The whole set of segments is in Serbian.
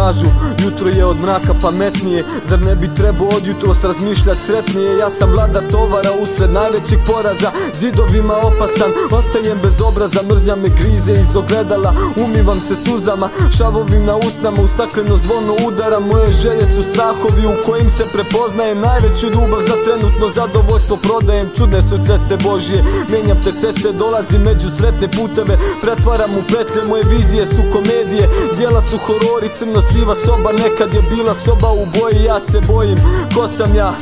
kažu, jutro je od mraka pametnije. Zar ne bi trebao od jutros razmišljat sretnije? Ja sam vladar tovara usred najvećeg poraza, zidovima opasan, ostajem bez obraza. Mržnja me grize iz ogledala, umivam se suzama, šavovi na usnama, u stakleno zvono udara. Moje želje su strahovi u kojim se prepoznajem, najveću ljubav za trenutno zadovoljstvo prodajem. Čudne su ceste Božje, menjam te ceste, dolazim među sretne puteve, pretvaram u petlje, moje vizije su komedije, dijela su horori, crno-siva soba nekad je bila soba u boji. Ja se bojim, ko sam ja,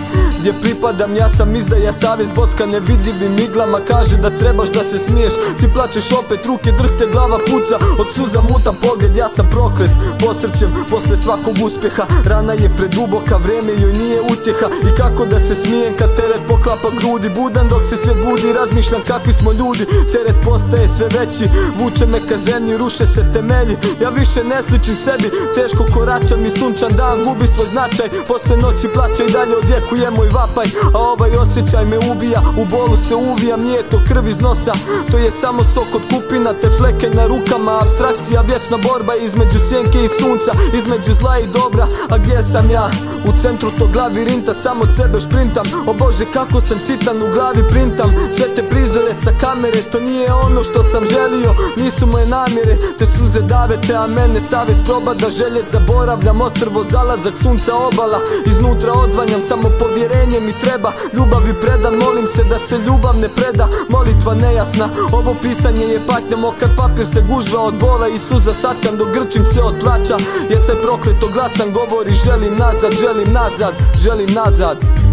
gdje pripadam, ja sam izdaja, savjest bocka nevidljivim iglama. Kaže da trebaš da se smiješ, ti plačeš opet, ruke drhte, glava puca, od suza mutan pogled. Ja sam proklet, posrćem posle svakog uspjeha, rana je preduboka, vreme joj nije utjeha. I kako da se smijem kad teret poklapa grudi, budan dok se svijet budi, razmišljam kakvi smo ljudi. Teret postaje sve veći, vuče me ka zemlji, ruše se temelji. Ja više ne sličim sebi, teško koračam i sunčan dan gubi svoj značaj. Posle noći plaća i dalje odjekuje moj vapaj, a ovaj osjećaj me ubija, u bolu se uvijam. Nije to krv iz nosa, to je samo sok od kupina, te fleke na rukama. Abstrakcija, vječna borba između sjenke i sunca, između zla i dobra. A gdje sam ja? U centru tog labirinta, samo od sebe šprintam. O Bože kako sam sitan, u glavi printam sve te prizore sa kamere. To nije ono što sam želio, nisu moje namjere. Te suze davete, a mene savjest probada. Želje zaboravljam, ostrvo, zalazak sunca, obala. Iznutra odzvanjam, samo povjerenje mi treba. Ljubavi predan, molim se da se ljubav ne preda. Molitva nejasna, ovo pisanje je patnja. Mokar papir se gužva od bola i suza satkan dok grčim se od plaća. Jer se prokleto glasan govori želim nazad, želim nazad, želim nazad.